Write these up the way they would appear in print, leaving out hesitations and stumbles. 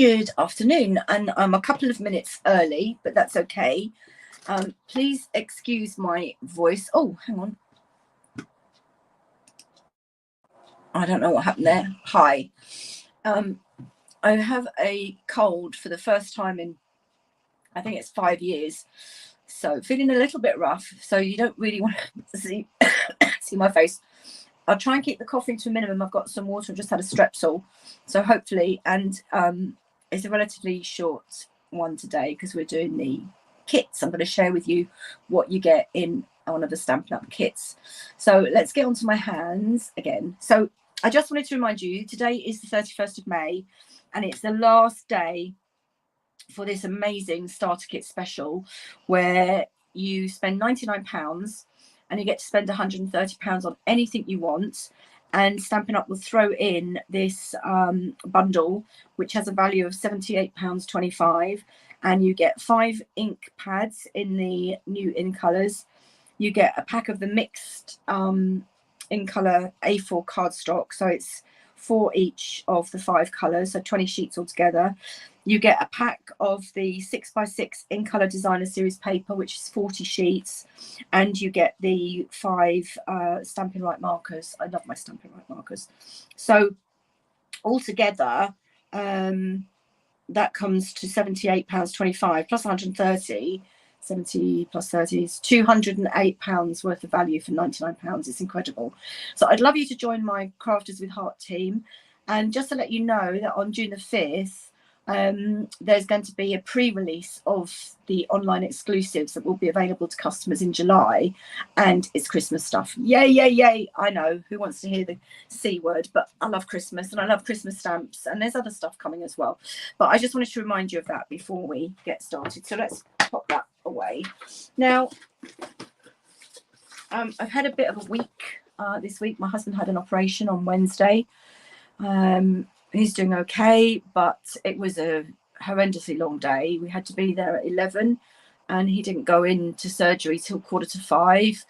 Good afternoon, and I'm a couple of minutes early, but that's okay. Please excuse my voice. Oh, hang on. I don't know what happened there. Hi. I have a cold for the first time in, I think it's 5 years. So feeling a little bit rough. So you don't really want to see my face. I'll try and keep the coughing to a minimum. I've got some water. I've just had a strepsil. So hopefully, and it's a relatively short one today because we're doing the kits. I'm going to share with you what you get in one of the Stampin' Up kits. So let's get onto my hands again. So I just wanted to remind you, today is the 31st of May, and it's the last day for this amazing starter kit special where you spend £99 and you get to spend £130 on anything you want. And Stampin' Up will throw in this bundle, which has a value of £78.25. And you get 5 ink pads in the new in colours. You get a pack of the mixed in colour A4 cardstock. So it's 4 each of the 5 colours, so 20 sheets altogether. You get a pack of the 6x6 in colour designer series paper, which is 40 sheets, and you get the 5 Stampin' Right markers. I love my Stampin' Right markers. So altogether, that comes to £78.25 plus 130. 70 plus 30 is £208 worth of value for £99. It's incredible. So I'd love you to join my Crafters with Heart team. And just to let you know that on June the 5th, there's going to be a pre-release of the online exclusives that will be available to customers in July, and it's Christmas stuff. Yay, yay, yay. I know, who wants to hear the C word, but I love Christmas and I love Christmas stamps, and there's other stuff coming as well. But I just wanted to remind you of that before we get started. So let's pop that away. Now, I've had a bit of a week this week. My husband had an operation on Wednesday. He's doing okay, but it was a horrendously long day. We had to be there at 11 and he didn't go into surgery till 4:45.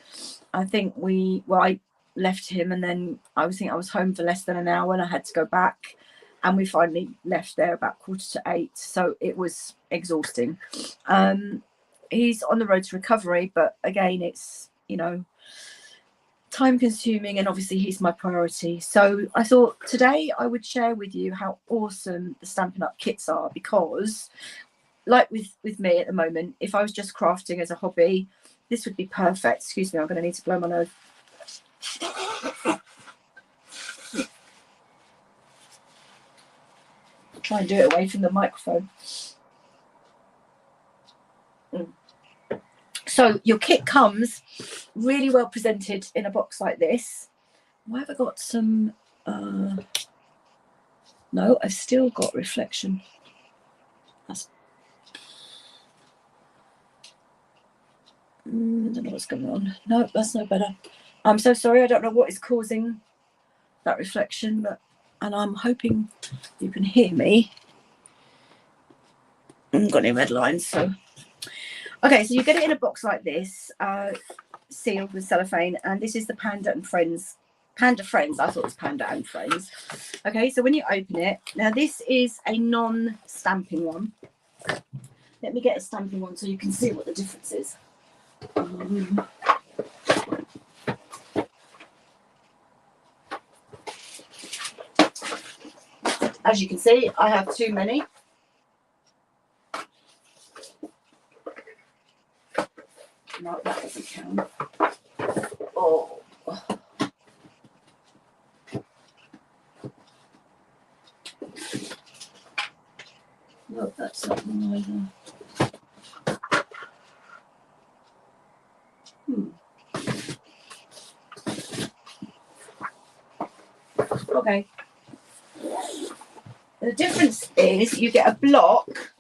I think I left him, and then I was home for less than an hour and I had to go back, and we finally left there about 7:45. So it was exhausting. He's on the road to recovery, but again, it's, time consuming, and obviously he's my priority. So I thought today I would share with you how awesome the Stampin' Up kits are, because like with me at the moment, if I was just crafting as a hobby, this would be perfect. Excuse me, I'm going to need to blow my nose. Try and do it away from the microphone. So your kit comes really well presented in a box like this. Why have I got some? No, I've still got reflection. I don't know what's going on. No, that's no better. I'm so sorry. I don't know what is causing that reflection, and I'm hoping you can hear me. I haven't got any red lines, so. Okay, so you get it in a box like this, sealed with cellophane, and this is the Panda Friends. I thought it was Panda and Friends. Okay, so when you open it, now this is a non-stamping one. Let me get a stamping one so you can see what the difference is. As you can see, I have too many. No, that doesn't count. Oh. No, that's not one either. Okay. The difference is you get a block,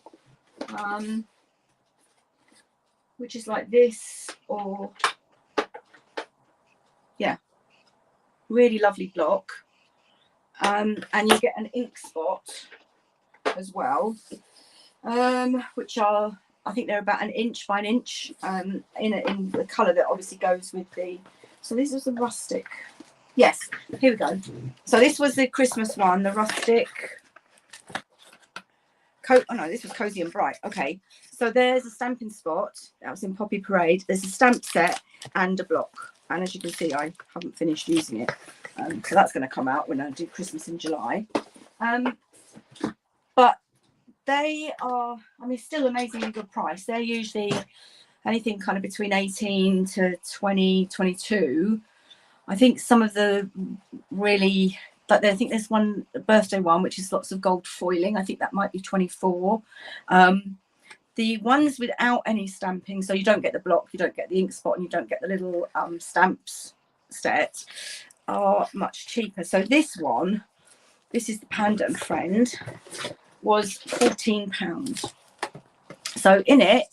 which is like this, or yeah, really lovely block, and you get an ink spot as well, which are, I think they're about 1 inch by 1 inch, in the colour that obviously goes with the. So this is the rustic. Yes, here we go. So this was the Christmas one, the rustic. oh no, this was Cozy and Bright. Okay, so there's a stamping spot that was in Poppy Parade. There's a stamp set and a block, and as you can see, I haven't finished using it, so that's going to come out when I do Christmas in July. But they are, I mean, still amazingly good price. They're usually anything kind of between 18 to 20, 22. I think some of the really, like I think there's one, a birthday one, which is lots of gold foiling. I think that might be 24. The ones without any stamping, so you don't get the block, you don't get the ink spot, and you don't get the little stamps set, are much cheaper. So this one, this is the Panda and Friend, was £14. So in it,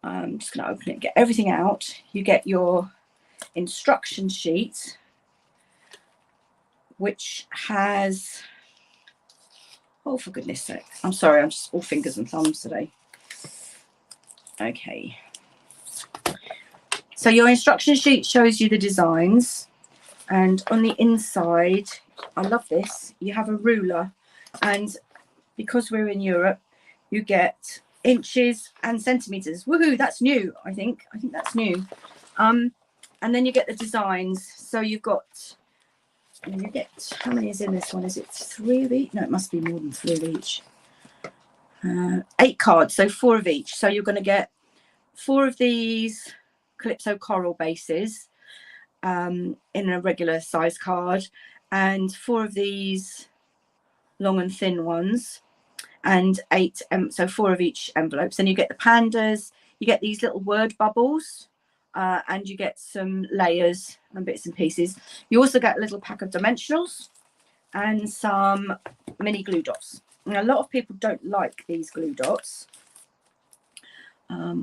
I'm just going to open it, get everything out. You get your instruction sheet, which has, oh, for goodness sake, I'm sorry, I'm just all fingers and thumbs today. Okay, so your instruction sheet shows you the designs, and on the inside, I love this, you have a ruler, and because we're in Europe, you get inches and centimeters. Woohoo, that's new. I think that's new. And then you get the designs. So you've got, and you get, how many is in this one? Is it 3 of each? No, it must be more than 3 of each. 8 cards, so 4 of each. So you're going to get 4 of these Calypso coral bases in a regular size card, and 4 of these long and thin ones, and 8, so 4 of each envelopes. Then you get the pandas, you get these little word bubbles, and you get some layers and bits and pieces. You also get a little pack of dimensionals and some mini glue dots. And a lot of people don't like these glue dots. I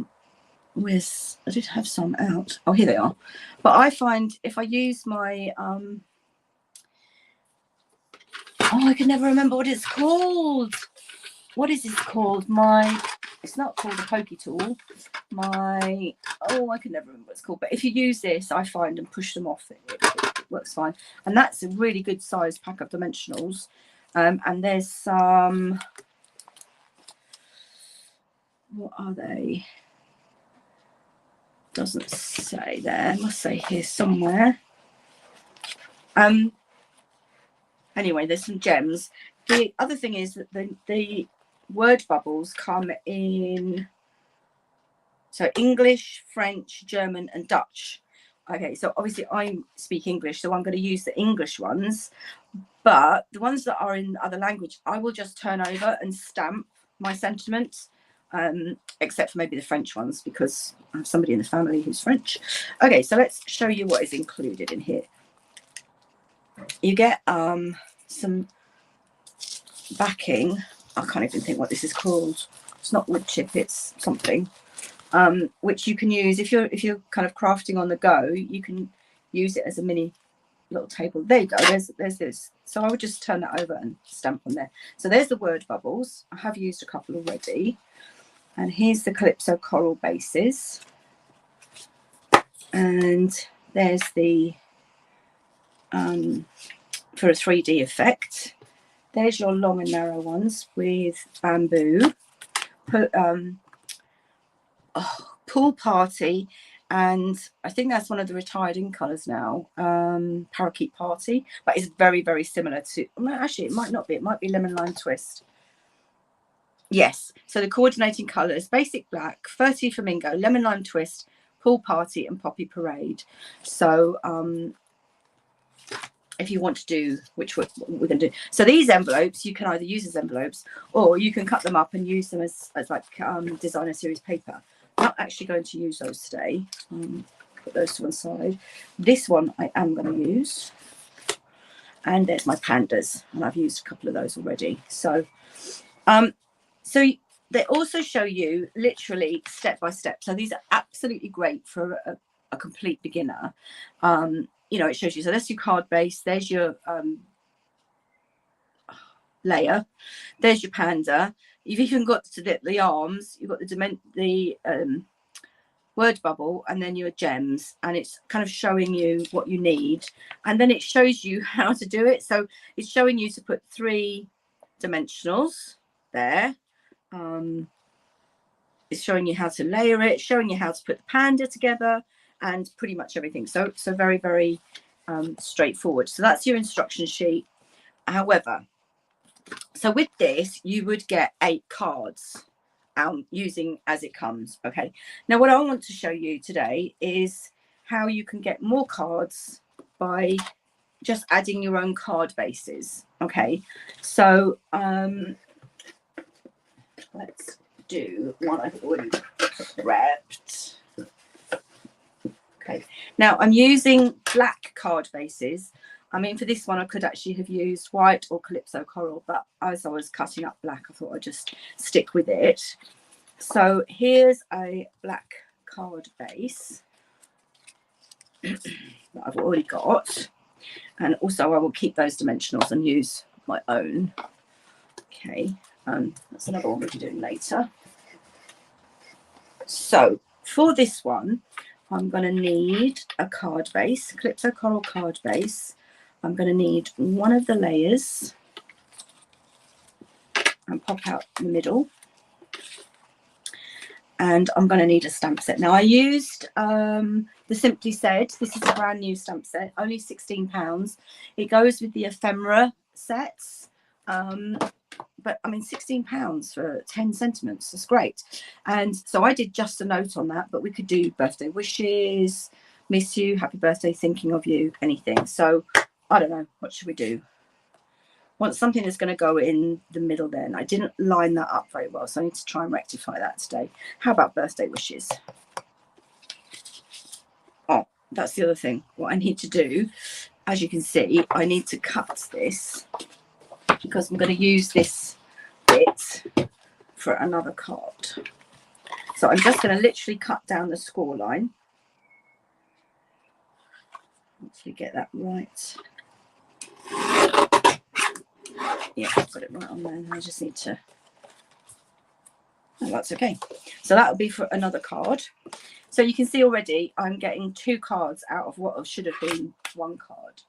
did have some out. Oh, here they are. But I find if I use my oh, I can never remember what it's called. What is this called? It's not called a pokey tool. I can never remember what it's called. But if you use this, I find, and push them off, it works fine. And that's a really good size pack of dimensionals. And there's some, what are they? Doesn't say there. It must say here somewhere. Anyway, there's some gems. The other thing is that the word bubbles come in, so English, French, German and Dutch. Okay, so obviously I speak English, so I'm going to use the English ones, but the ones that are in other language, I will just turn over and stamp my sentiments, except for maybe the French ones, because I have somebody in the family who's French. Okay, so let's show you what is included in here. You get some backing. I can't even think what this is called. It's not wood chip, it's something, which you can use if you're kind of crafting on the go. You can use it as a mini little table. There you go. There's this. So I would just turn that over and stamp on there. So there's the word bubbles. I have used a couple already. And here's the Calypso coral bases. And there's the for a 3D effect. There's your long and narrow ones with bamboo, pool party, and I think that's one of the retired in colours now, parakeet party, but it's very, very similar to, well, actually it might not be, it might be lemon lime twist. Yes, so the coordinating colours, basic black, 30 flamingo, lemon lime twist, pool party and poppy parade. So if you want to do, which we're going to do, so these envelopes you can either use as envelopes, or you can cut them up and use them as like designer series paper. I'm not actually going to use those today. Put those to one side. This one I am going to use, and there's my pandas, and I've used a couple of those already. So so they also show you literally step by step. So these are absolutely great for a complete beginner. You know, it shows you, so that's your card base, there's your layer, there's your panda, you've even got to the arms, you've got the word bubble, and then your gems, and it's kind of showing you what you need, and then it shows you how to do it. So it's showing you to put 3 dimensionals there, It's showing you how to layer it, showing you how to put the panda together, and pretty much everything. So very, very straightforward. So that's your instruction sheet. However, so with this, you would get 8 cards using as it comes. Okay. Now, what I want to show you today is how you can get more cards by just adding your own card bases. Okay. So let's do one I've already prepped. Okay. Now I'm using black card bases. I mean, for this one, I could actually have used white or Calypso Coral, but as I was cutting up black, I thought I'd just stick with it. So here's a black card base that I've already got. And also I will keep those dimensionals and use my own. Okay, that's another one we'll be doing later. So for this one, I'm going to need a card base, Calypso Coral card base. I'm going to need one of the layers and pop out the middle. And I'm going to need a stamp set. Now I used the Simply Said. This is a brand new stamp set, only £16. It goes with the ephemera sets. But I mean, £16 for 10 sentiments. That's great. And so I did just a note on that, but we could do birthday wishes, miss you, happy birthday, thinking of you, anything. So I don't know, what should we do? Want something that's going to go in the middle then. I didn't line that up very well, so I need to try and rectify that today. How about birthday wishes? Oh, that's the other thing. What I need to do, as you can see, I need to cut this because I'm going to use this bit for another card. So I'm just going to literally cut down the score line. Hopefully get that right. Yeah, I've got it right on there. I just need to... Oh, that's okay. So that will be for another card. So you can see already I'm getting 2 cards out of what should have been 1 card.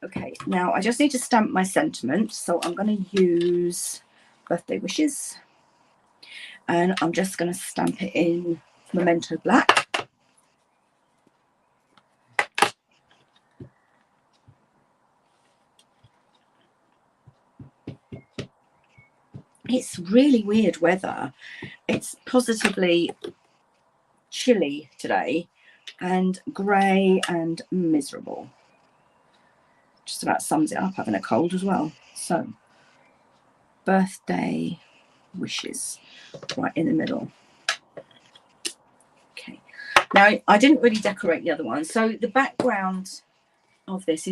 Okay, now I just need to stamp my sentiment. So I'm going to use birthday wishes. And I'm just going to stamp it in Memento Black. It's really weird weather. It's positively chilly today and grey and miserable. Just about sums it up, having a cold as well. So, birthday wishes right in the middle. Okay. Now, I didn't really decorate the other one. So the background of this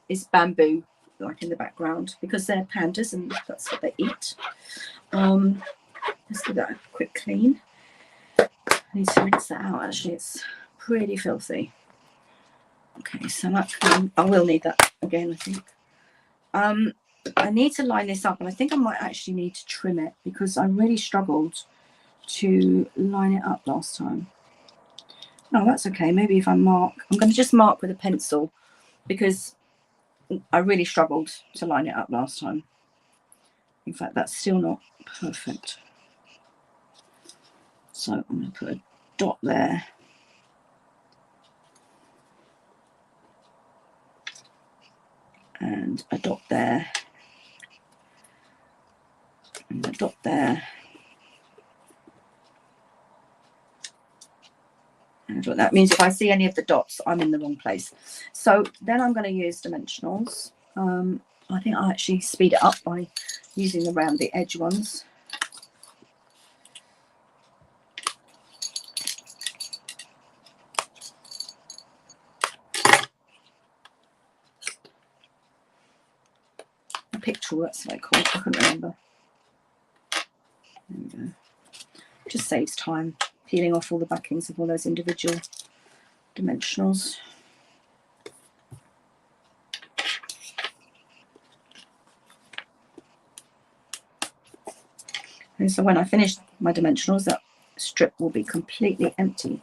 is bamboo, like in the background, because they're pandas and that's what they eat. Let's give that a quick clean. I need to rinse that out, actually. It's pretty filthy. Okay, so that's clean. I will need that again, I think. I need to line this up, and I think I might actually need to trim it because I really struggled to line it up last time. No, that's okay. Maybe if I mark, I'm going to just mark with a pencil because I really struggled to line it up last time. In fact, that's still not perfect. So I'm going to put a dot there. And a dot there. And a dot there. And what that means, if I see any of the dots, I'm in the wrong place. So then I'm going to use dimensionals. I think I'll actually speed it up by using around the edge ones. A picture, that's what I call it. I couldn't remember. There we go. Just saves time peeling off all the backings of all those individual dimensionals. And so when I finish my dimensionals, that strip will be completely empty.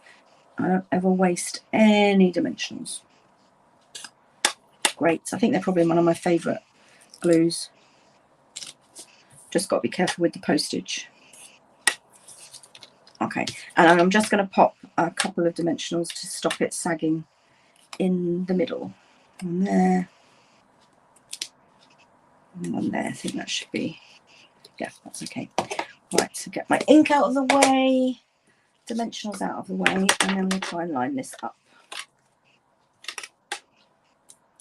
I don't ever waste any dimensionals. Great. I think they're probably one of my favourite glues. Just got to be careful with the postage. Okay, and I'm just going to pop a couple of dimensionals to stop it sagging in the middle. One there, and one there. I think that should be, yeah, that's okay. Right, so get my ink out of the way, dimensionals out of the way, and then we'll try and line this up.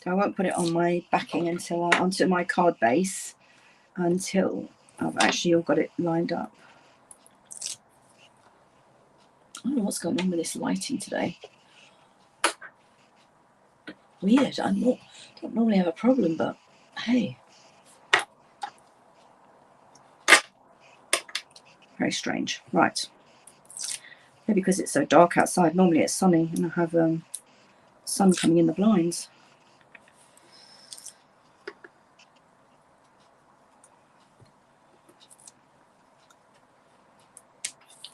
So I won't put it on my backing until onto my card base until I've actually all got it lined up. I don't know what's going on with this lighting today. Weird. I don't normally have a problem, but hey. Very strange. Right. Maybe because it's so dark outside. Normally it's sunny and I have sun coming in the blinds.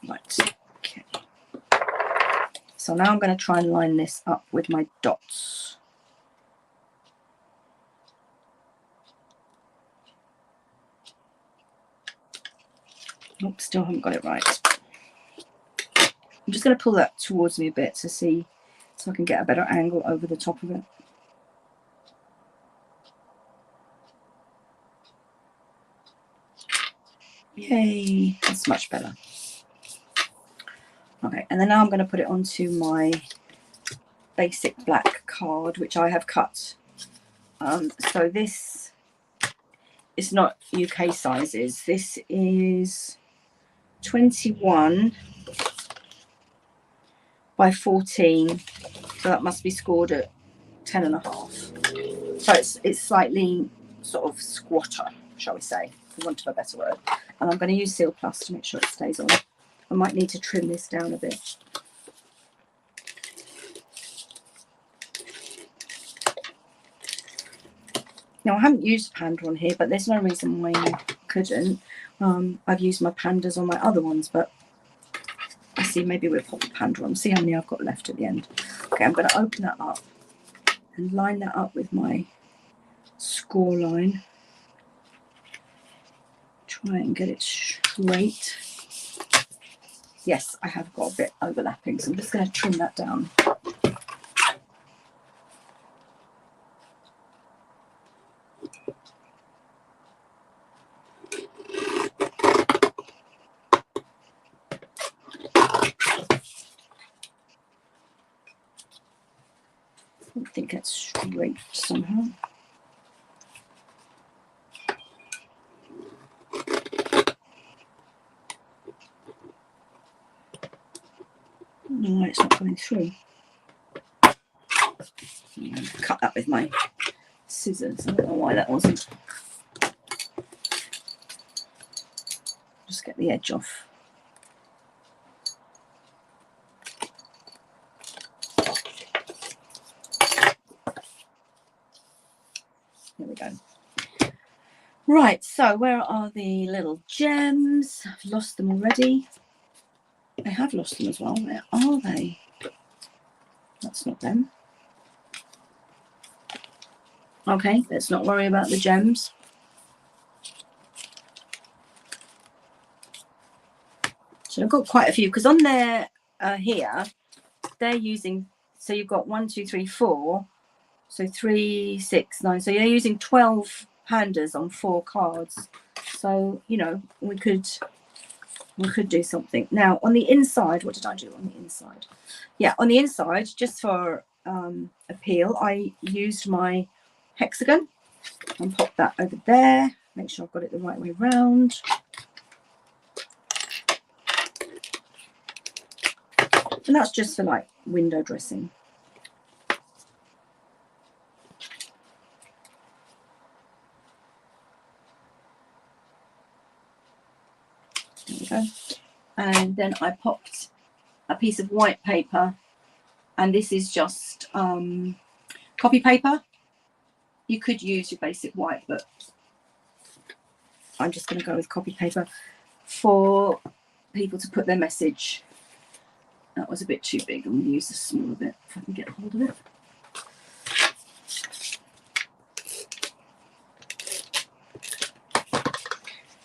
Right. Okay. So now I'm going to try and line this up with my dots. Nope, still haven't got it right. I'm just going to pull that towards me a bit to see, so I can get a better angle over the top of it. Yay, that's much better. Okay, and then now I'm going to put it onto my basic black card, which I have cut. So this is not UK sizes. This is 21 by 14, so that must be scored at 10.5. So it's slightly sort of squatter, shall we say, for want of a better word. And I'm going to use Seal Plus to make sure it stays on. I might need to trim this down a bit. Now I haven't used Panda on here, but there's no reason why I couldn't. I've used my Pandas on my other ones, but I see maybe we'll pop the Panda on, see how many I've got left at the end. Okay, I'm going to open that up and line that up with my score line. Try and get it straight. Yes, I have got a bit overlapping, so I'm just going to trim that down. I think that's straight somehow. No, it's not coming through. I'm going to cut that with my scissors. I don't know why that wasn't. Just get the edge off. There we go. Right, so where are the little gems? I've lost them already. I have lost them as well. Where are they? That's not them. Okay, let's not worry about the gems. So I've got quite a few, because on there here, they're using, so you've got 1, 2, 3, 4. So 3, 6, 9. So you're using 12 pandas on 4 cards. So, you know, we could do something. Now, on the inside, what did I do on the inside? Yeah, on the inside, just for appeal, I used my hexagon and popped that over there. Make sure I've got it the right way round. And that's just for like window dressing. There we go. And then I popped a piece of white paper, and this is just copy paper. You could use your basic white, but I'm just going to go with copy paper for people to put their message. That was a bit too big. I'm going to use the smaller bit if I can get hold of it.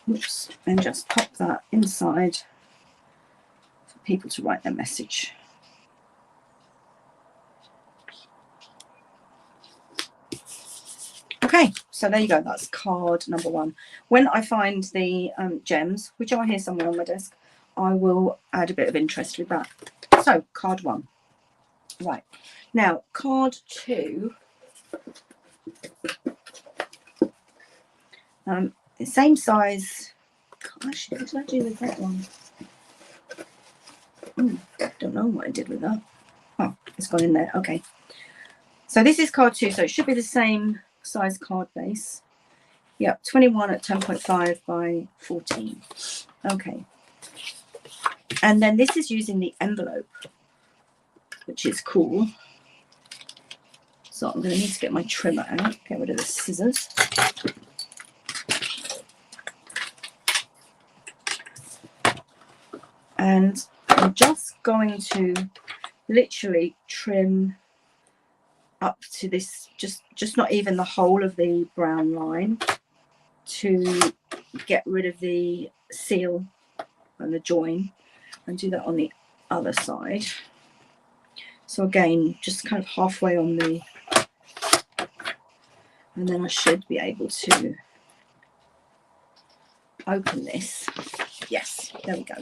Oops, and just pop that inside for people to write their message. Okay, so there you go. That's card number 1. When I find the gems, which are here somewhere on my desk, I will add a bit of interest with that. So card 1. Right, now card 2. The same size. Gosh, what did I do with that one? Don't know what I did with that. Oh, it's gone in there. Okay. So this is card 2, so it should be the same size card base. Yep, 21 at 10.5 by 14. Okay. And then this is using the envelope, which is cool. So I'm going to need to get my trimmer out, get rid of the scissors. And I'm just going to literally trim up to this, just not even the whole of the brown line, to get rid of the seal and the join, and do that on the other side. So again, just kind of halfway on the, and then I should be able to open this. Yes, there we go.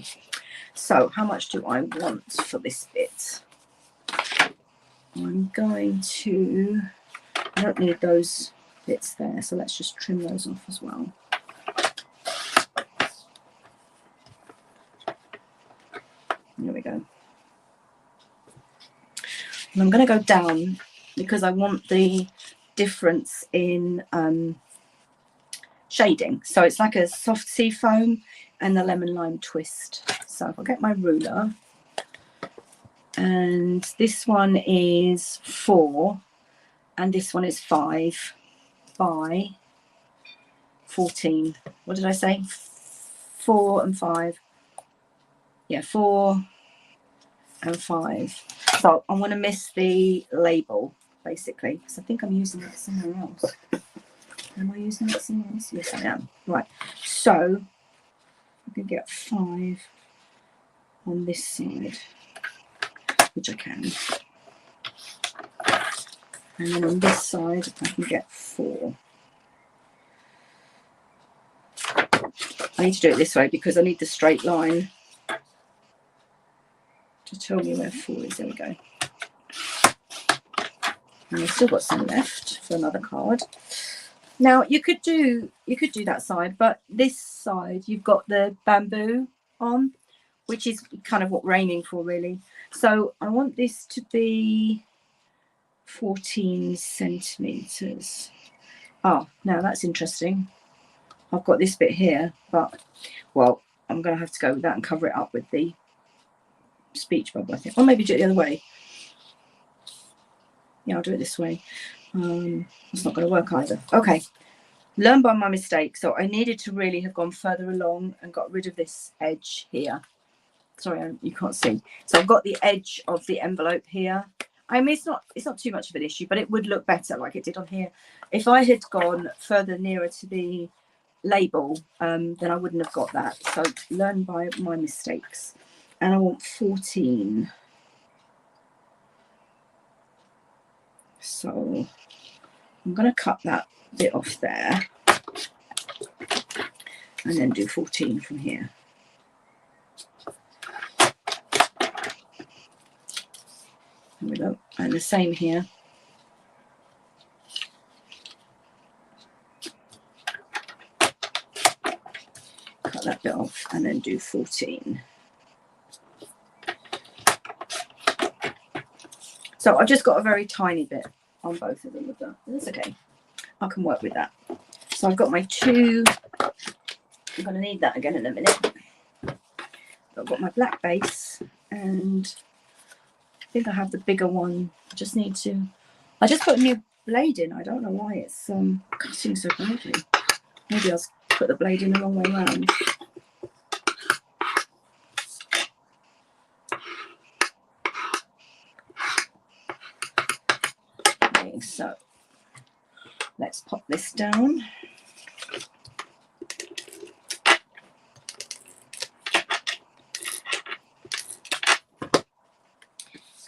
So how much do I want for this bit? I'm going to, I don't need those bits there, so let's just trim those off as well. There we go. And I'm going to go down because I want the difference in shading. So it's like a soft sea foam and the lemon lime twist. So if I get my ruler, and this one is 4 and this one is 5 by 14. What did I say? 4 and 5. Yeah, 4 and 5. So I want to miss the label basically, because I think I'm using that somewhere else. Am I using that somewhere else? Yes, I am. Right. So I can get 5 on this side, which I can. And then on this side, I can get 4. I need to do it this way because I need the straight line to tell me where 4 is. There we go. And I've still got some left for another card. Now you could do that side, but this side you've got the bamboo on, which is kind of what we're aiming for really. So I want this to be 14 centimeters. Oh, now that's interesting. I've got this bit here, but well, I'm going to have to go with that and cover it up with the speech bubble, I think. Or maybe do it the other way. Yeah, I'll do it this way. It's not going to work either. Okay. Learn by my mistake. So I needed to really have gone further along and got rid of this edge here. Sorry, you can't see. So I've got the edge of the envelope here. I mean, it's not too much of an issue, but it would look better like it did on here. If I had gone further nearer to the label, then I wouldn't have got that. So learn by my mistakes. And I want 14. So I'm going to cut that bit off there and then do 14 from here. There we go. And the same here. Cut that bit off and then do 14. So I've just got a very tiny bit on both of them with that. That's okay. I can work with that. So I've got my 2. I'm going to need that again in a minute. I've got my black base and I think I have the bigger one. I just need to, I just put a new blade in. I don't know why it's cutting so badly. Maybe I'll put the blade in the wrong way around. Okay, so let's pop this down.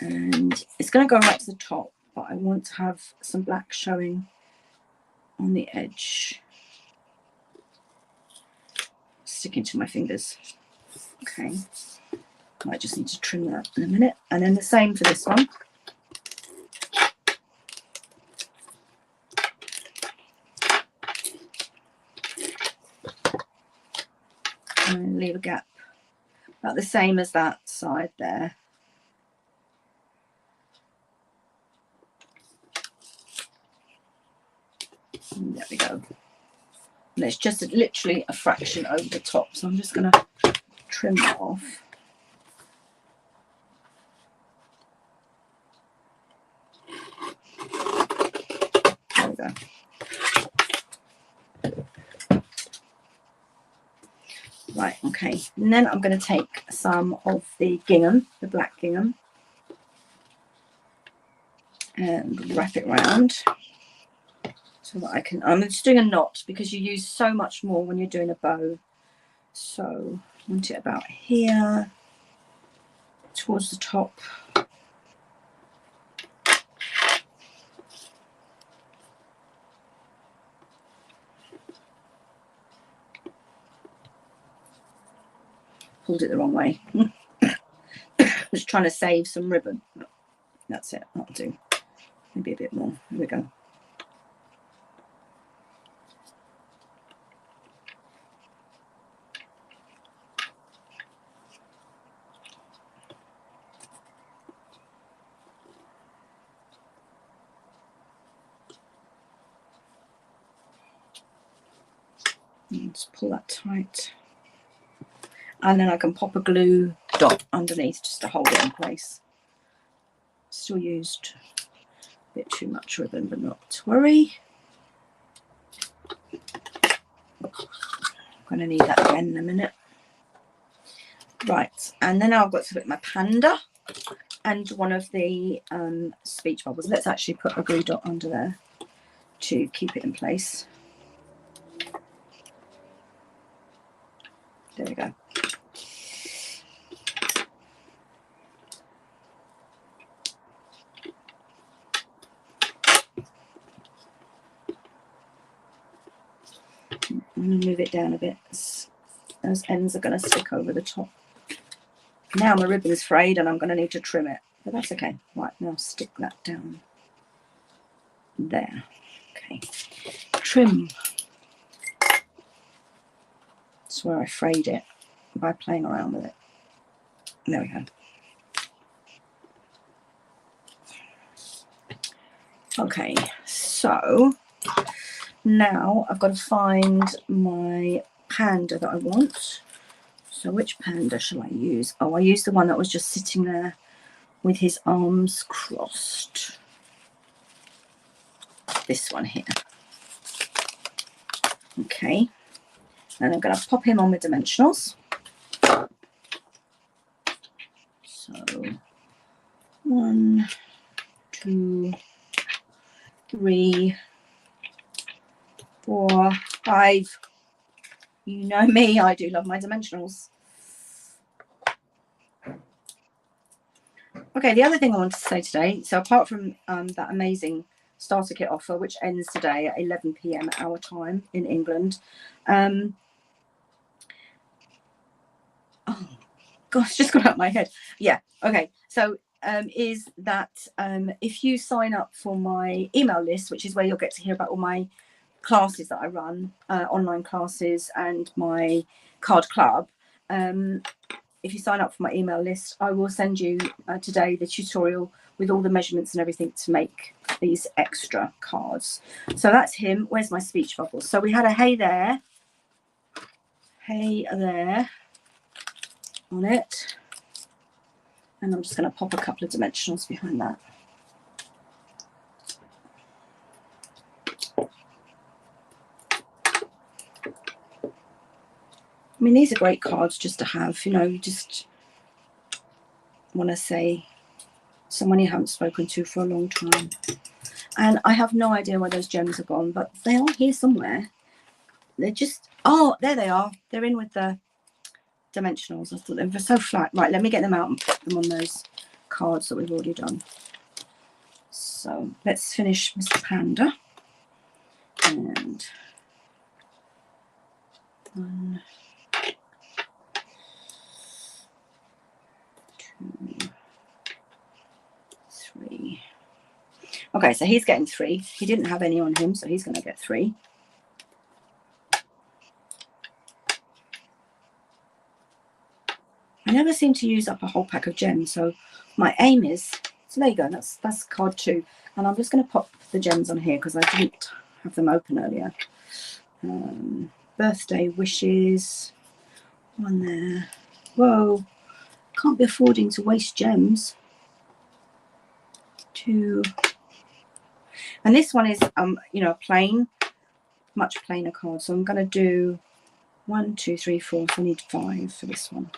And it's going to go right to the top, but I want to have some black showing on the edge, sticking to my fingers. Okay, I just need to trim that in a minute. And then the same for this one. And leave a gap about the same as that side there. And there we go. And it's just literally a fraction over the top, so I'm just going to trim that off. There we go. Right, okay. And then I'm going to take some of the gingham, the black gingham, and wrap it around so that I can, I'm just doing a knot because you use so much more when you're doing a bow. So I want it about here, towards the top. Pulled it the wrong way. Just trying to save some ribbon. That's it, that'll do. Maybe a bit more. Here we go. And just pull that tight. And then I can pop a glue dot underneath just to hold it in place. Still used a bit too much ribbon, but not to worry. I'm going to need that again in a minute. Right, and then I've got to put my panda and one of the speech bubbles. Let's actually put a glue dot under there to keep it in place. There we go. I'm going to move it down a bit. Those ends are going to stick over the top. Now my ribbon's frayed and I'm going to need to trim it, but that's okay. Right, now stick that down there. Okay, trim. That's where I frayed it by playing around with it. There we go. Okay, so now I've got to find my panda that I want. So which panda shall I use? Oh, I used the one that was just sitting there with his arms crossed. This one here. Okay, and I'm going to pop him on with dimensionals. So 1, 2, 3, 4, 5. You know me, I do love my dimensionals. Okay, the other thing I wanted to say today, so apart from that amazing starter kit offer, which ends today at 11 PM our time in England. Oh, gosh, just got out of my head. Yeah, okay. So is that if you sign up for my email list, which is where you'll get to hear about all my classes that I run, online classes and my card club, if you sign up for my email list, I will send you today the tutorial with all the measurements and everything to make these extra cards. So that's him. Where's my speech bubbles? So we had a hey there on it, and I'm just going to pop a couple of dimensionals behind that. I mean, these are great cards just to have, you know, you just want to say someone you haven't spoken to for a long time. And I have no idea where those gems are gone, but they are here somewhere. They're just, oh, there they are. They're in with the dimensionals. I thought they were so flat. Right, let me get them out and put them on those cards that we've already done. So let's finish Mr. Panda. And 1, 2, 3. Okay, so he's getting 3. He didn't have any on him, so he's going to get 3. I never seem to use up a whole pack of gems, so my aim is, so there you go, that's card 2. And I'm just going to pop the gems on here because I didn't have them open earlier. Birthday wishes, 1 there. Whoa, can't be affording to waste gems. 2. And this one is, you know, a plain, much plainer card. So I'm going to do 1, 2, 3, 4. So I need 5 for this one.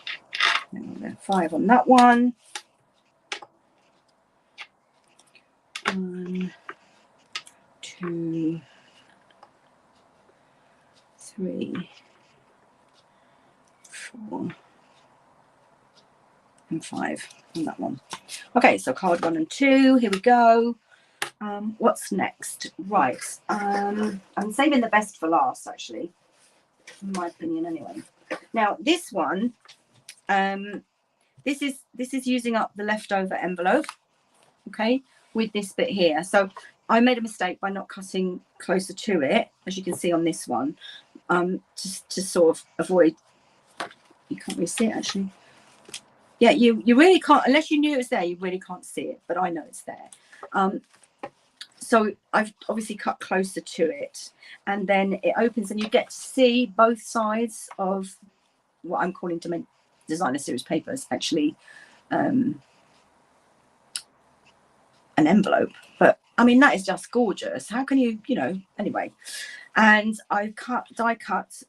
5 on that one. 1, 2, 3, 4, and 5 on that one. Okay, so card 1 and 2. Here we go. What's next? Right. I'm saving the best for last, actually, in my opinion, anyway. Now this one, this is using up the leftover envelope. Okay, with this bit here. So I made a mistake by not cutting closer to it, as you can see on this one, just to sort of avoid. You can't really see it actually. Yeah, you really can't, unless you knew it was there. You really can't see it, but I know it's there. So I've obviously cut closer to it, and then it opens and you get to see both sides of what I'm calling designer series papers, actually an envelope. But I mean, that is just gorgeous. How can you, you know, anyway. And I die cut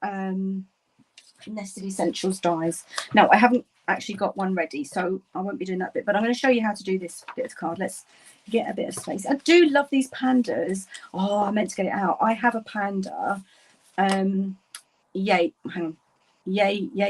Nested Essentials dies. Now I haven't actually got one ready, so I won't be doing that bit, but I'm going to show you how to do this bit of card. Let's get a bit of space. I do love these pandas. Oh, I meant to get it out. I have a panda, yay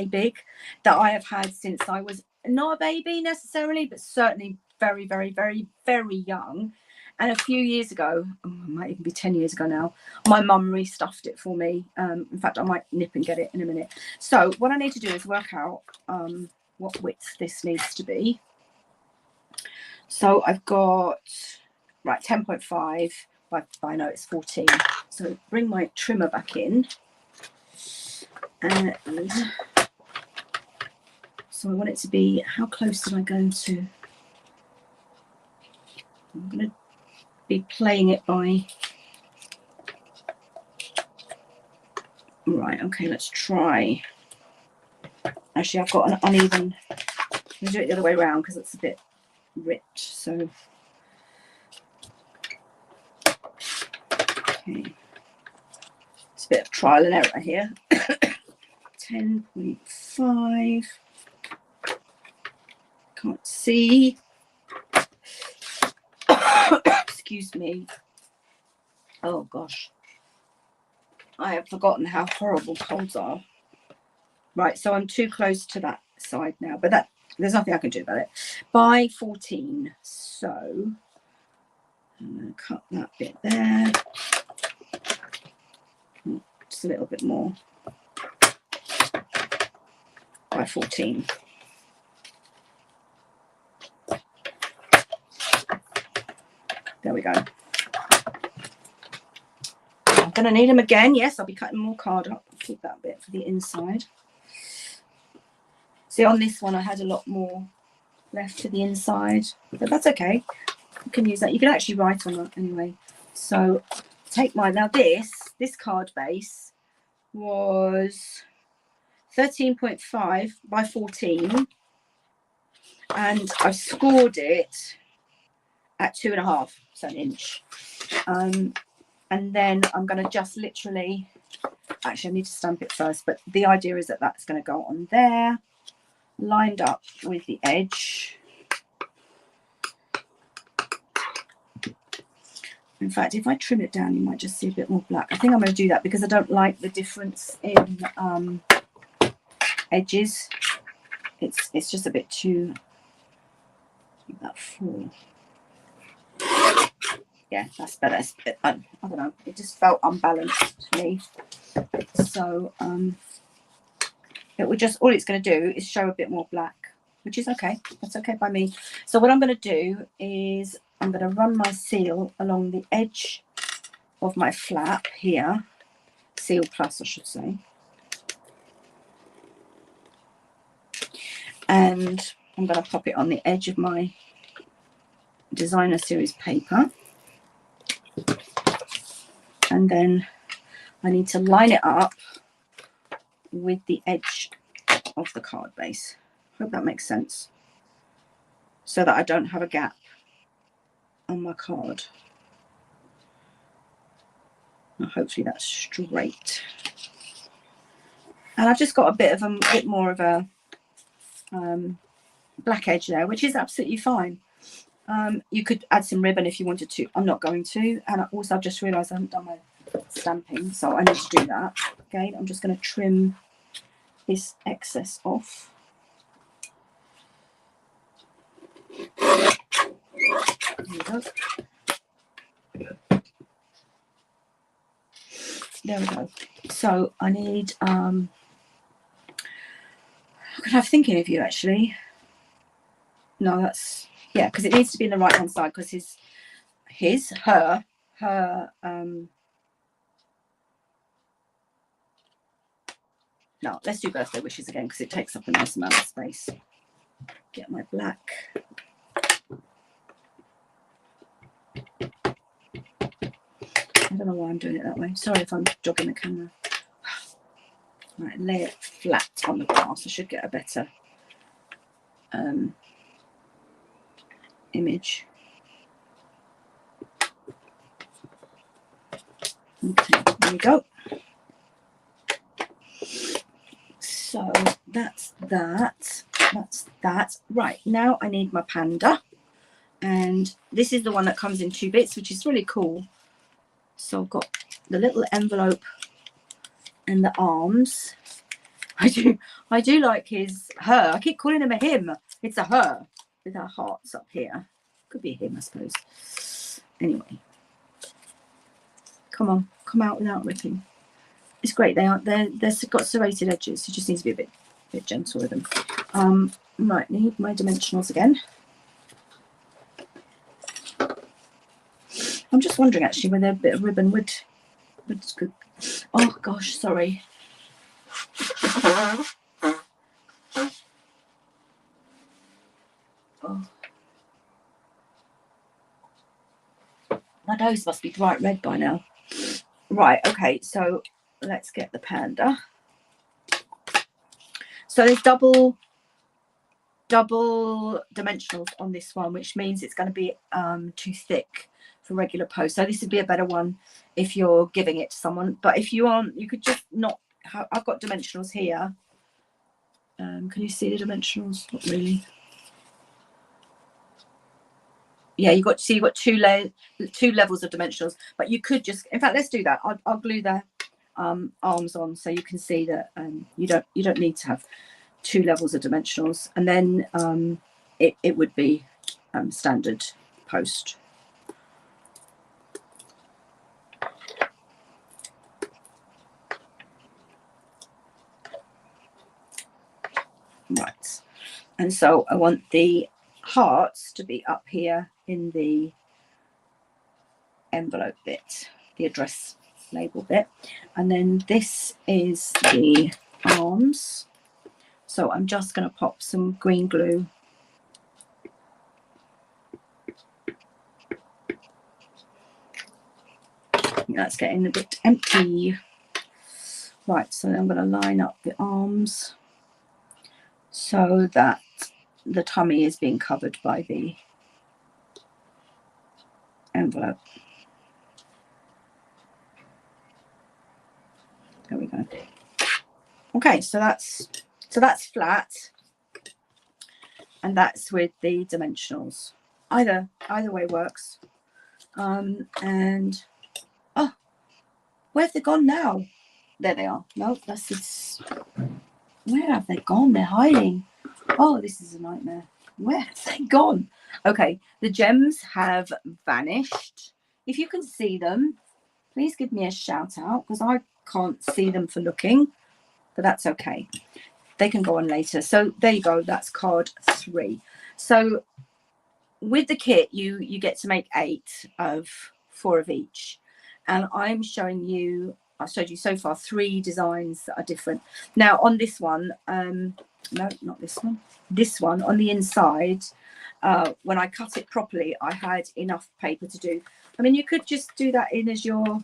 big, that I have had since I was not a baby necessarily, but certainly very, very, very, very young. And a few years ago, oh, it might even be 10 years ago now, my mum restuffed it for me. In fact, I might nip and get it in a minute. So what I need to do is work out what width this needs to be. So I've got, right, 10.5 by no, it's 14. So bring my trimmer back in. And so I want it to be, how close did I go to? I'm going to be playing it by, right, okay, let's try. Actually, I've got an uneven, I'll do it the other way around because it's a bit rich. So okay, it's a bit of trial and error here. 10.5, can't see. Excuse me. Oh gosh, I have forgotten how horrible colds are. Right, so I'm too close to that side now, but that, there's nothing I can do about it. By 14, so I'm going to cut that bit there. Just a little bit more. By 14. There we go. I'm going to need them again. Yes, I'll be cutting more card up. I'll keep that bit for the inside. See, on this one, I had a lot more left to the inside, but that's okay. You can use that. You can actually write on that anyway. So take mine. Now this card base was 13.5 by 14, and I've scored it at 2.5, so an inch. And then I'm going to just literally, actually I need to stamp it first, but the idea is that that's going to go on there, lined up with the edge. In fact, if I trim it down, you might just see a bit more black. I think I'm going to do that because I don't like the difference in edges. It's just a bit too About 4. Yeah, that's better. I don't know, it just felt unbalanced to me. So it would just, all it's going to do is show a bit more black, which is okay. That's okay by me. So what I'm going to do is I'm going to run my seal along the edge of my flap here, Seal Plus I should say, and I'm going to pop it on the edge of my designer series paper, and then I need to line it up with the edge of the card base. Hope that makes sense, so that I don't have a gap on my card. Now hopefully that's straight. And I've just got a bit more of a black edge there, which is absolutely fine. You could add some ribbon if you wanted to. I'm not going to. And also I've just realised I haven't done my stamping, so I need to do that. Again, I'm just going to trim this excess off. There we go. There we go. So I need I could have thinking of you actually. No, that's, yeah, because it needs to be in the right hand side, because her no, let's do birthday wishes again, because it takes up a nice amount of space. Get my black. I don't know why I'm doing it that way. Sorry if I'm jogging the camera. Right, lay it flat on the glass. I should get a better image. Okay, there we go. So that's that. That's that. Right, now I need my panda. And this is the one that comes in 2 bits, which is really cool. So I've got the little envelope and the arms. I do like her. I keep calling him a him. It's a her with her hearts up here. Could be a him, I suppose. Anyway, come on, come out without ripping. It's great. They've got serrated edges. You just need to be a bit gentle with them. Right, need my dimensionals again. I'm just wondering actually whether a bit of ribbon would good. Oh gosh, sorry. Oh. My nose must be bright red by now. Right, okay, so let's get the panda. So there's double dimensionals on this one, which means it's going to be too thick for regular post. So this would be a better one if you're giving it to someone. But if you aren't, you could just not have, I've got dimensionals here. Can you see the dimensionals? Not really. Yeah, you've got to see you've got two levels of dimensionals, but you could just, in fact, let's do that. I'll glue the arms on so you can see that you don't need to have 2 levels of dimensionals, and then it would be standard post. Right, and so I want the hearts to be up here in the envelope bit, the address label bit, and then this is the arms. So I'm just going to pop some green glue that's getting a bit empty. Right, so I'm going to line up the arms so that the tummy is being covered by the envelope. There we go. Okay, so that's flat, and that's with the dimensionals. Either way works. And oh, where have they gone now? There they are. No, that's it. Where have they gone? They're hiding. Oh, this is a nightmare. Where have they gone? Okay, the gems have vanished. If you can see them, please give me a shout out, because I can't see them for looking, but that's okay. They can go on later. So there you go. That's card 3. So with the kit, you get to make 8 of 4 of each. And I'm showing you, I've showed you so far 3 designs that are different. Now on this one, no, not this one. This one on the inside, when I cut it properly, I had enough paper to do. I mean, you could just do that in as your,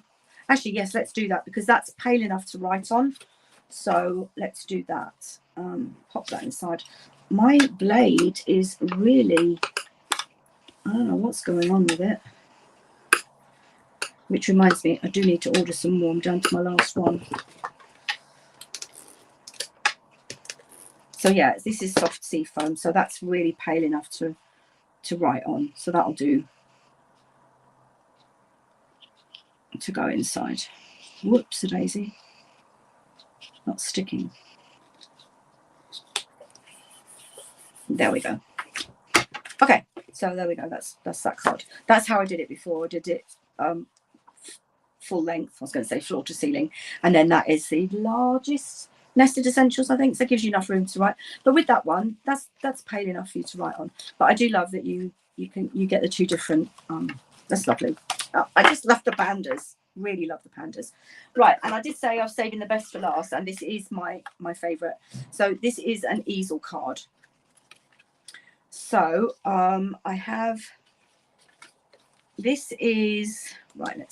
actually, yes, let's do that, because that's pale enough to write on. So let's do that. Pop that inside. My blade is really, I don't know what's going on with it. Which reminds me, I do need to order some more. I'm down to my last one. So yeah, this is soft sea foam, so that's really pale enough to write on. So that'll do to go inside. Whoops a daisy. Not sticking. There we go. Okay, so there we go. That's that card. That's how I did it before. I did it full length. I was going to say floor to ceiling, and then that is the largest nested essentials, I think. So it gives you enough room to write. But with that one, that's pale enough for you to write on. But I do love that you get the 2 different. That's lovely. I just love the pandas. Really love the pandas. Right, and I did say I was saving the best for last, and this is my favourite. So this is an easel card. So I have, this is, right, I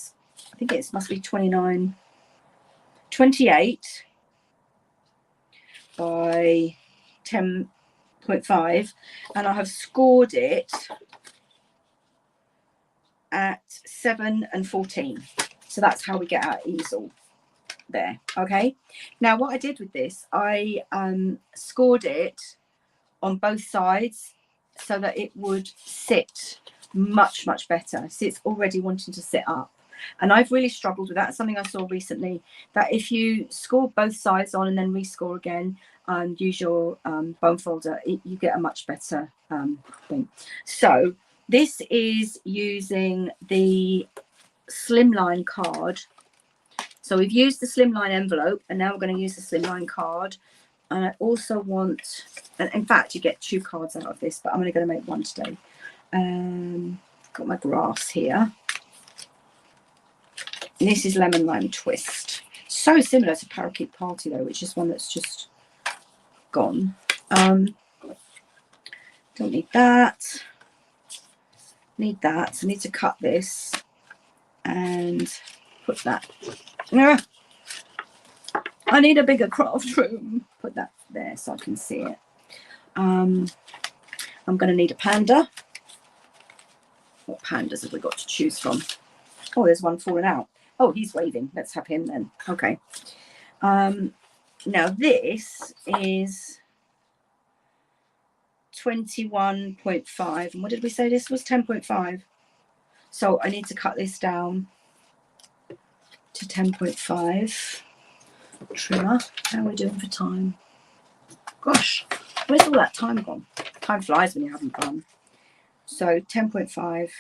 think it must be 28 by 10.5, and I have scored it at 7 and 14. So that's how we get our easel there. Okay, now what I did with this, I scored it on both sides so that it would sit much better. See, it's already wanting to sit up, and I've really struggled with that. Something I saw recently, that if you score both sides on and then rescore again and use your bone folder, you get a much better thing. So this is using the slimline card. So we've used the slimline envelope, and now we're going to use the slimline card. And I also want, and in fact, you get 2 cards out of this, but I'm only going to make 1 today. Got my grass here. And this is Lemon Lime Twist. So similar to Parakeet Party, though, which is one that's just gone. Don't need that. Need that. So I need to cut this and put that. I need a bigger craft room. Put that there so I can see it. I'm going to need a panda. What pandas have we got to choose from? Oh, there's one falling out. Oh, he's waving. Let's have him then. Okay. Now this is 21.5. And what did we say this was? 10.5. So I need to cut this down to 10.5. Trimmer. How are we doing for time? Gosh, where's all that time gone? Time flies when you're having fun. So 10.5,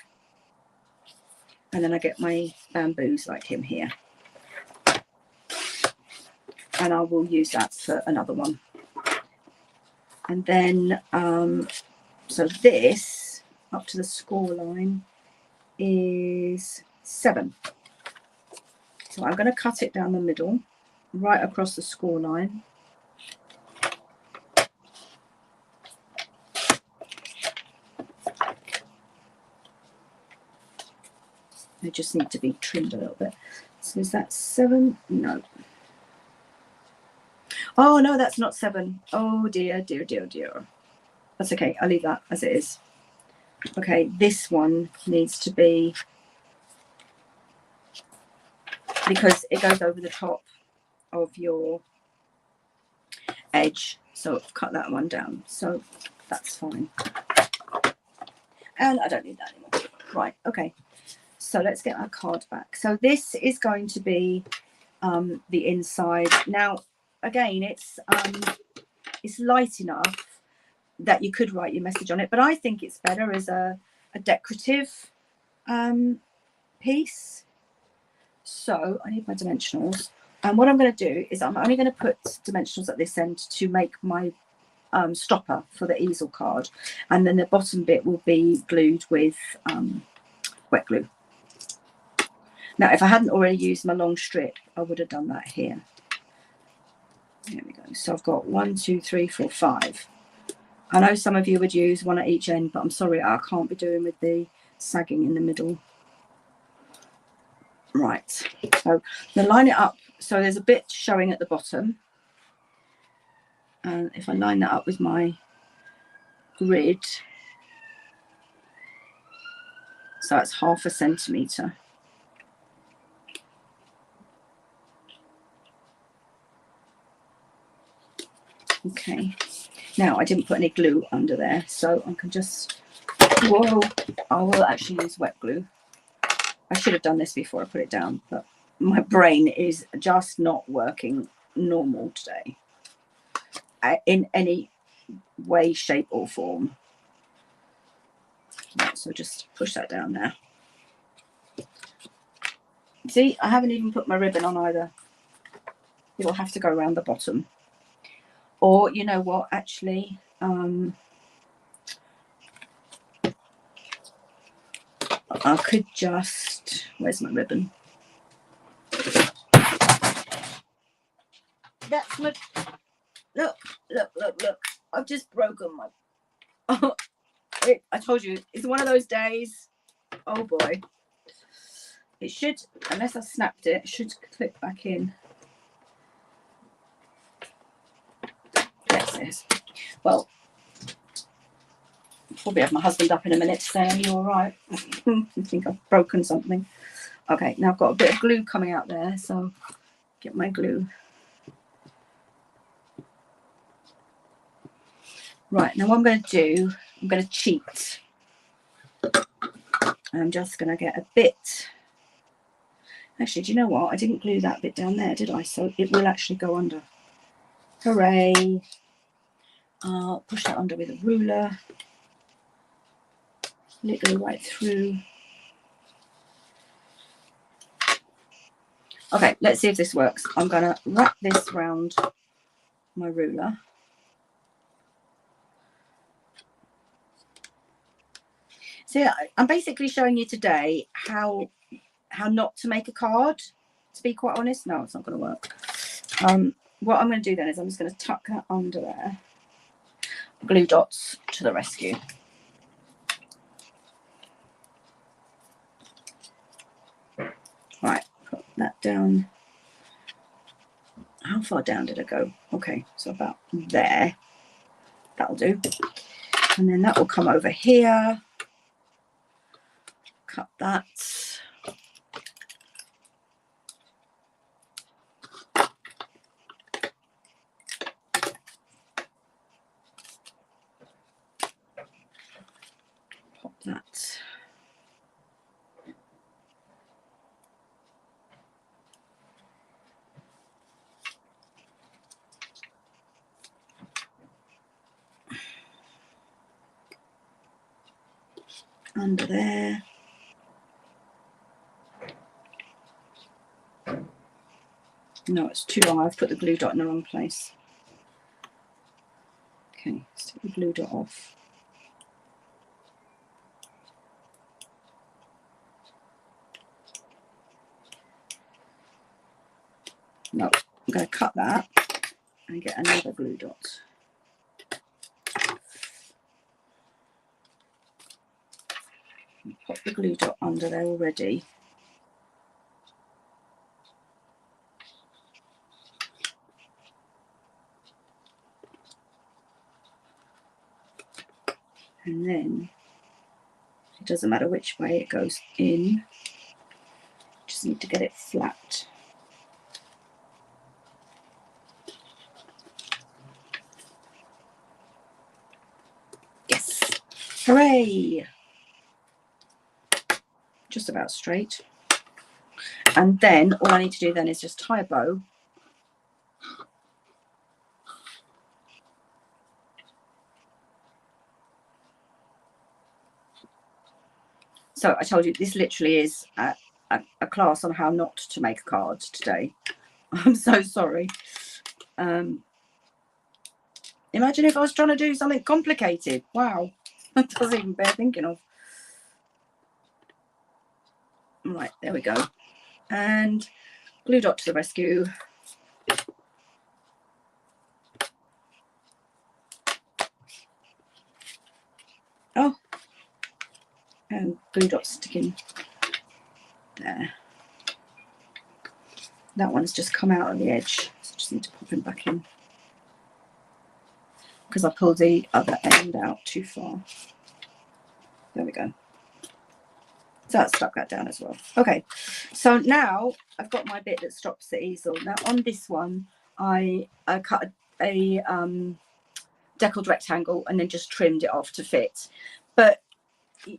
and then I get my bamboos like him here, and I will use that for another one. And then so this up to the score line is 7. So I'm going to cut it down the middle, right across the score line. They just need to be trimmed a little bit. So is that 7? No. Oh no, that's not 7. Oh dear, dear, dear, dear. That's okay. I'll leave that as it is. Okay, this one needs to be, because it goes over the top of your edge. So cut that one down. So that's fine. And I don't need that anymore. Right, okay. So let's get our card back. So this is going to be the inside. Now, again, it's light enough that you could write your message on it, but I think it's better as a decorative piece. So I need my dimensionals, and what I'm going to do is I'm only going to put dimensionals at this end to make my stopper for the easel card, and then the bottom bit will be glued with wet glue. Now if I hadn't already used my long strip, I would have done that here. There we go. So I've got 1, 2, 3, 4, 5. I know some of you would use one at each end, but I'm sorry, I can't be doing with the sagging in the middle. Right, so then line it up so there's a bit showing at the bottom, and if I line that up with my grid, so it's 1/2 centimetre. Okay, now I didn't put any glue under there, so I can just, whoa, I will actually use wet glue. I should have done this before I put it down, but my brain is just not working normal today in any way, shape or form. Right, so just push that down there. See, I haven't even put my ribbon on either. It'll have to go around the bottom. Or you know what, actually, I could just, where's my ribbon? That's my, look, I've just broken my, oh, I told you, it's one of those days. Oh boy. It should, unless I snapped it, it should clip back in. Yes, it is. Well, I'll probably have my husband up in a minute to say, are you all right? I think I've broken something. Okay, now I've got a bit of glue coming out there, so get my glue. Right, now what I'm going to do, I'm going to cheat. I'm just going to get a bit. Actually, do you know what? I didn't glue that bit down there, did I? So it will actually go under. Hooray. I'll push that under with a ruler. Let it go right through. Okay, let's see if this works. I'm going to wrap this round my ruler. So I'm basically showing you today how not to make a card, to be quite honest. No, it's not going to work. What I'm going to do then is I'm just going to tuck that under there. Glue dots to the rescue. Right, put that down. How far down did I go? Okay, so about there. That'll do. And then that will come over here. Cut that. Pop that. Under there. No, it's too long. I've put the glue dot in the wrong place. Okay, let's take the glue dot off. No, I'm going to cut that and get another glue dot. Pop the glue dot under there already. And then it doesn't matter which way it goes in, just need to get it flat. Yes, hooray! Just about straight. And then all I need to do then is just tie a bow. So I told you this literally is a class on how not to make a card today. I'm so sorry. Imagine if I was trying to do something complicated. Wow, that doesn't even bear thinking of. Right, there we go. And glue dot to the rescue. Oh, and glue dot sticking there. That one's just come out on the edge, so I just need to pop him back in because I pulled the other end out too far. There we go. So that stuck that down as well. Okay, so now I've got my bit that stops the easel. Now on this one, I cut a deckled rectangle and then just trimmed it off to fit. But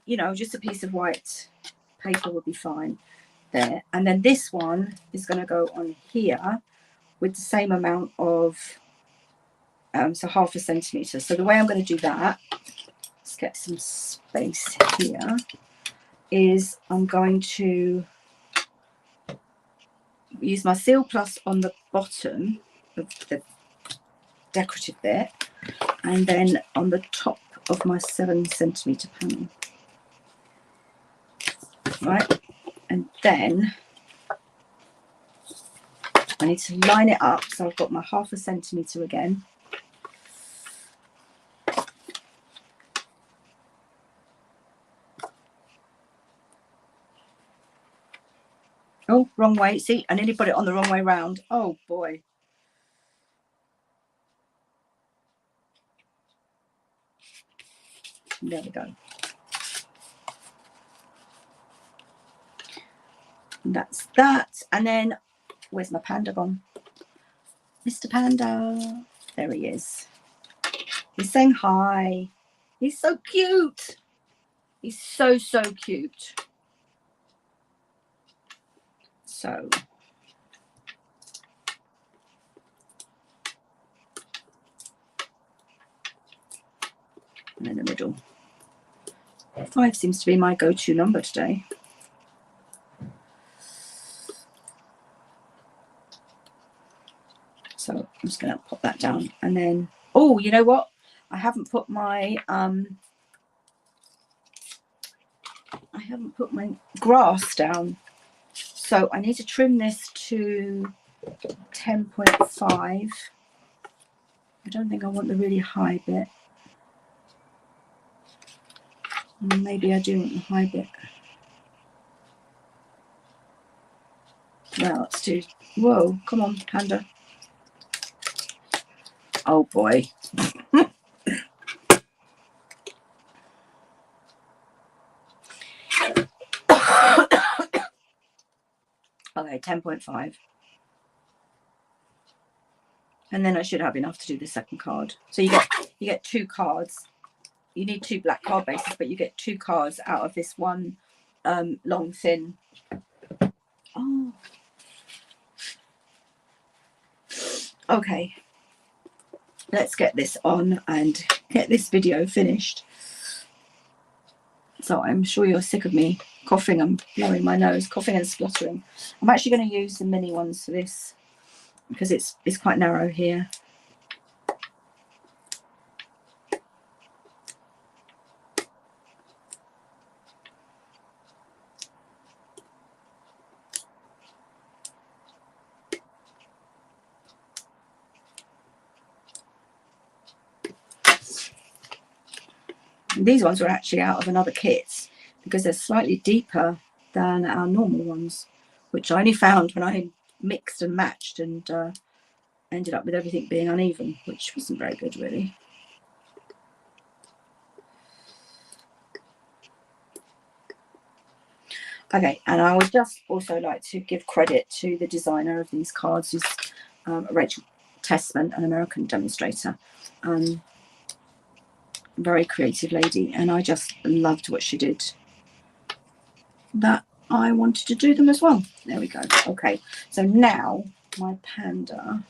you know, just a piece of white paper would be fine there. And then this one is going to go on here with the same amount of so 1/2 centimetre. So the way I'm going to do that, let's get some space here, is I'm going to use my Seal Plus on the bottom of the decorative bit and then on the top of my 7 centimetre panel. Right, and then I need to line it up, so I've got my 1/2 centimetre again. Oh, wrong way. See, I nearly put it on the wrong way round. Oh boy. There we go. And that's that. And then where's my panda gone? Mr. Panda. There he is. He's saying hi. He's so cute. He's so, so cute. So and in the middle. 5 seems to be my go-to number today. So I'm just going to pop that down. And then, oh, you know what? I haven't put my grass down. So I need to trim this to 10.5. I don't think I want the really high bit. Maybe I do want the high bit. Well, let's do, whoa, come on, Panda. Oh boy. Okay, 10.5. And then I should have enough to do the second card. So you get 2 cards. You need 2 black card bases, but you get 2 cards out of this one long thin. Oh. Okay. Let's get this on and get this video finished. So I'm sure you're sick of me coughing and blowing my nose, coughing and spluttering. I'm actually going to use the mini ones for this because it's quite narrow here. These ones were actually out of another kit because they're slightly deeper than our normal ones, which I only found when I mixed and matched and ended up with everything being uneven, which wasn't very good really. Okay, and I would just also like to give credit to the designer of these cards, who's Rachel Tessman, an American demonstrator. Very creative lady, and I just loved what she did. That I wanted to do them as well. There we go. Okay, so now my panda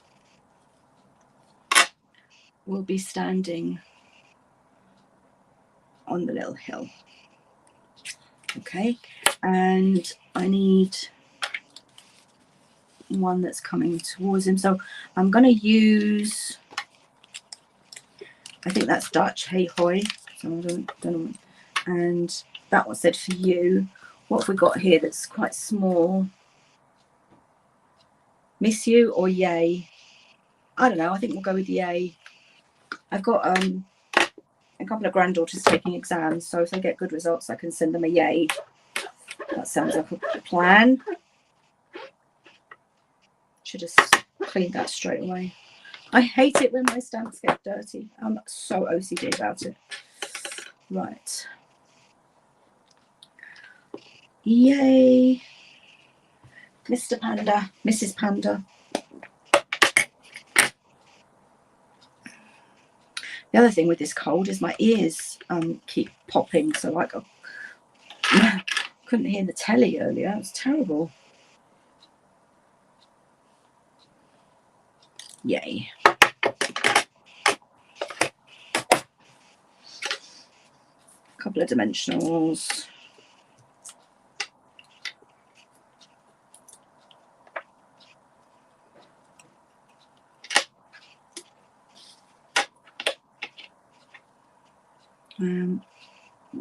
will be standing on the little hill. Okay, and I need one that's coming towards him, so I'm going to use, I think that's Dutch, hey hoy, so I don't know, and that one said for you. What have we got here that's quite small? Miss you or yay? I don't know, I think we'll go with yay. I've got a couple of granddaughters taking exams, so if they get good results I can send them a yay. That sounds like a plan. Should have cleaned that straight away. I hate it when my stamps get dirty. I'm so OCD about it. Right. Yay. Mr. Panda, Mrs. Panda. The other thing with this cold is my ears keep popping, so like I couldn't hear the telly earlier. It was terrible. Yay. A couple of dimensionals.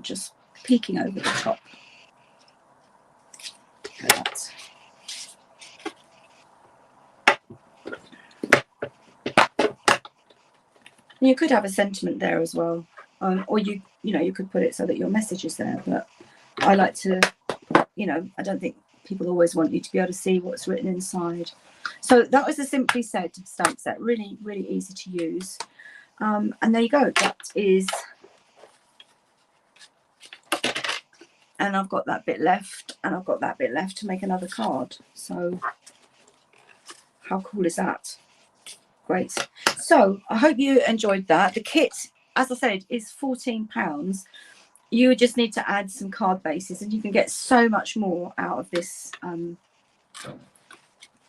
Just peeking over the top. Like that. And you could have a sentiment there as well, or you know you could put it so that your message is there. But I like to, you know, I don't think people always want you to be able to see what's written inside. So that was the Simply Said stamp set. Really, really easy to use. And there you go. That is. And I've got that bit left, and I've got that bit left to make another card. So how cool is that? Great. So I hope you enjoyed that. The kit, as I said, is £14. You just need to add some card bases, and you can get so much more out of this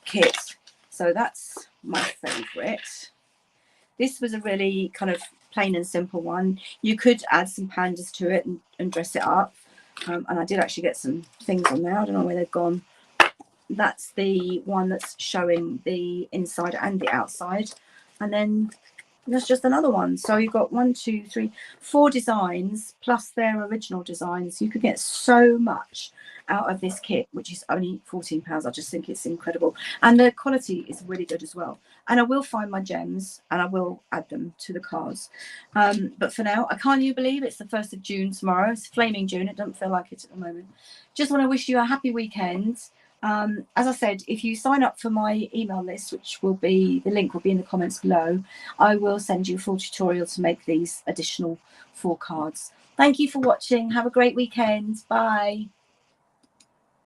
kit. So that's my favourite. This was a really kind of plain and simple one. You could add some pandas to it and dress it up. And I did actually get some things on there. I don't know where they've gone. That's the one that's showing the inside and the outside. And then there's just another one. So you've got 1, 2, 3, 4 designs plus their original designs. You could get so much out of this kit, which is only £14. I just think it's incredible. And the quality is really good as well. And I will find my gems and I will add them to the cards. But for now, I can't you believe it's the 1st of June tomorrow. It's flaming June. It doesn't feel like it at the moment. Just want to wish you a happy weekend. As I said, if you sign up for my email list, which will be, the link will be in the comments below, I will send you a full tutorial to make these additional 4 cards. Thank you for watching. Have a great weekend. Bye.